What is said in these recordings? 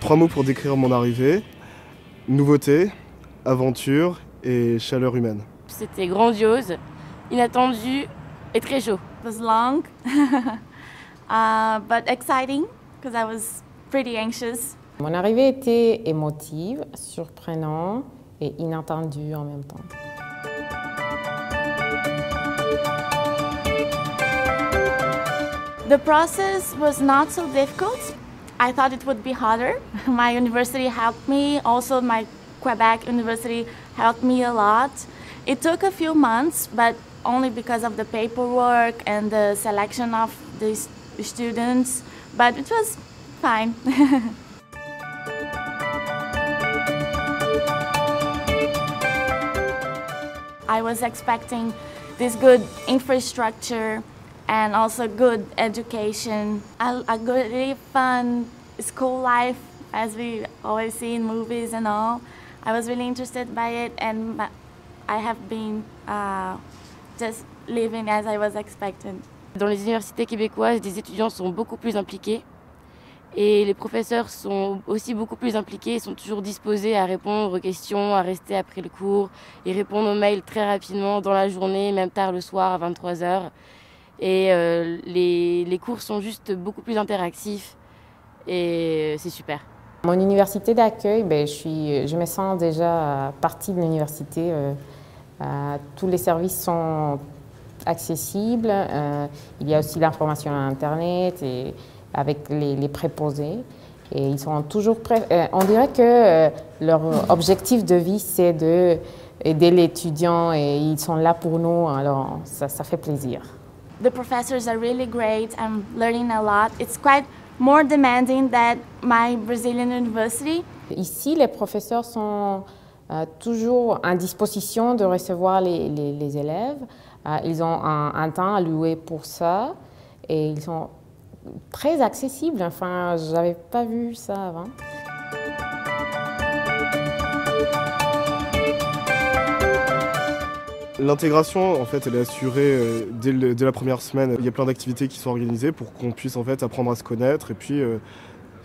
3 mots pour décrire mon arrivée: nouveauté, aventure et chaleur humaine. C'était grandiose, inattendu et très chaud. It was long, but exciting because I was pretty anxious. Mon arrivée était émotive, surprenante et inattendue en même temps. The process was not so difficult. I thought it would be harder. My university helped me. Also, my Quebec University helped me a lot. It took a few months, but only because of the paperwork and the selection of the students. But it was fine. I was expecting this good infrastructure and also good education, a good, really fun school life, as we always see in movies and all. I was really interested by it, and I have been just living as I was expected. Dans les universités québécoises, les étudiants sont beaucoup plus impliqués et les professeurs sont aussi beaucoup plus impliqués. Ils sont toujours disposés à répondre aux questions, à rester après le cours. Ils répondent aux mails très rapidement dans la journée, même tard le soir à 23 h. Et les cours sont juste beaucoup plus interactifs et c'est super. Mon université d'accueil, je me sens déjà partie de l'université. Tous les services sont accessibles. Il y a aussi l'information à Internet et avec les préposés. Et ils sont toujours prêts. On dirait que leur objectif de vie, c'est d'aider l'étudiant et ils sont là pour nous. Alors, ça fait plaisir. The professors are really great. I'm learning a lot. It's quite more demanding than my Brazilian university. Ici, les professeurs sont toujours en disposition de recevoir les élèves. Ils ont un temps alloué pour ça et ils sont très accessibles. Enfin, je n'avais pas vu ça avant. L'intégration, en fait, elle est assurée dès la première semaine. Il y a plein d'activités qui sont organisées pour qu'on puisse en fait apprendre à se connaître et puis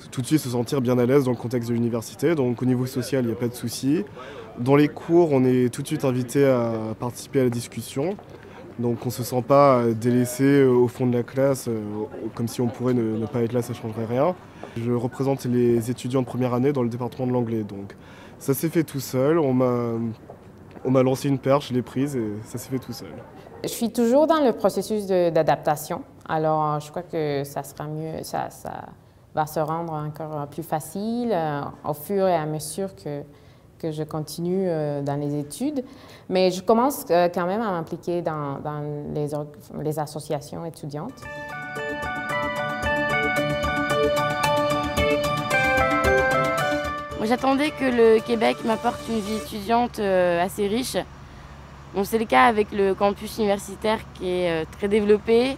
tout de suite se sentir bien à l'aise dans le contexte de l'université. Donc au niveau social, il n'y a pas de souci. Dans les cours, on est tout de suite invité à participer à la discussion. Donc on ne se sent pas délaissé au fond de la classe, comme si on pourrait ne pas être là, ça ne changerait rien. Je représente les étudiants de première année dans le département de l'anglais. Donc ça s'est fait tout seul. On m'a lancé une perche, je l'ai prise et ça s'est fait tout seul. Je suis toujours dans le processus d'adaptation. Alors, je crois que ça sera mieux, ça va se rendre encore plus facile au fur et à mesure que je continue dans les études. Mais je commence quand même à m'impliquer dans les associations étudiantes. J'attendais que le Québec m'apporte une vie étudiante assez riche. Bon, c'est le cas avec le campus universitaire qui est très développé.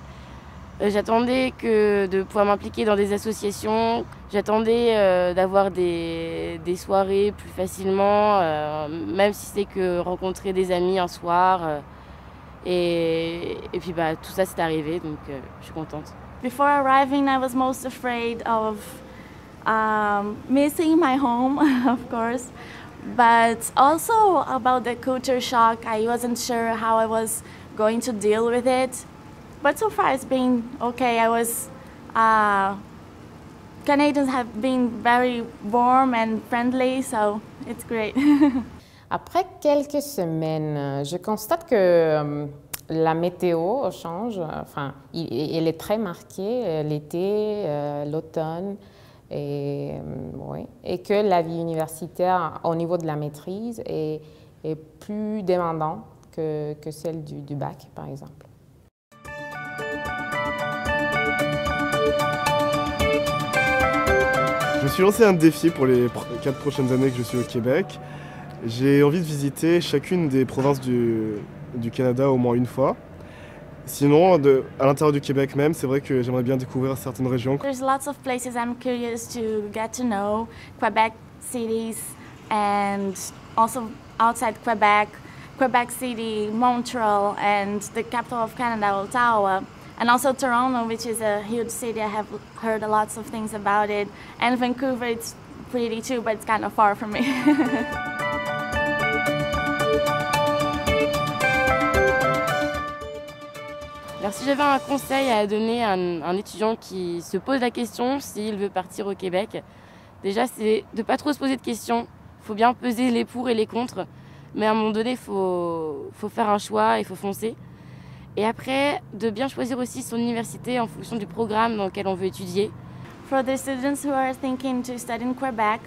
J'attendais de pouvoir m'impliquer dans des associations. J'attendais d'avoir des soirées plus facilement, même si c'est que rencontrer des amis un soir. Et puis tout ça c'est arrivé, donc je suis contente. Before arriving, I was most afraid of missing my home, of course, but also about the culture shock. I wasn't sure how I was going to deal with it, but so far it's been okay. Canadians have been very warm and friendly, so it's great. Après quelques semaines, je constate que la météo change. Enfin, elle est très marquée, l'été, l'automne. Et que la vie universitaire, au niveau de la maîtrise, est plus demandante que celle du bac, par exemple. Je me suis lancé un défi pour les 4 prochaines années que je suis au Québec. J'ai envie de visiter chacune des provinces du Canada au moins une fois. Sinon, à l'intérieur du Québec même, c'est vrai que j'aimerais bien découvrir certaines régions. There's lots of places I'm curious to get to know, Quebec cities, and also outside Quebec, Quebec City, Montreal, and the capital of Canada, Ottawa, and also Toronto, which is a huge city. I have heard lots of things about it, and Vancouver, it's pretty too, but it's kind of far from me. Alors si j'avais un conseil à donner à un étudiant qui se pose la question s'il veut partir au Québec, déjà c'est de ne pas trop se poser de questions. Il faut bien peser les pour et les contre, mais à un moment donné, il faut faire un choix, il faut foncer. Et après, de bien choisir aussi son université en fonction du programme dans lequel on veut étudier. For the students who are thinking to study in Quebec,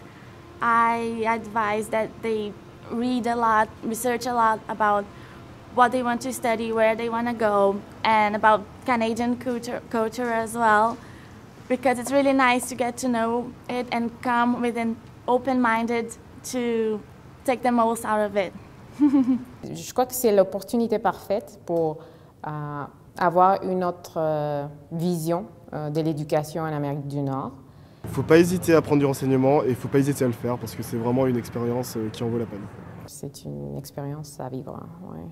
I advise that they read a lot, research a lot about what they want to study, where they want to go, and about Canadian culture as well, because it's really nice to get to know it and come with an open-minded to take the most out of it. Je crois que c'est l'opportunité parfaite pour avoir une autre vision de l'éducation en Amérique du Nord. Il ne faut pas hésiter à prendre du renseignement et il ne faut pas hésiter à le faire parce que c'est vraiment une expérience qui en vaut la peine. C'est une expérience à vivre, ouais.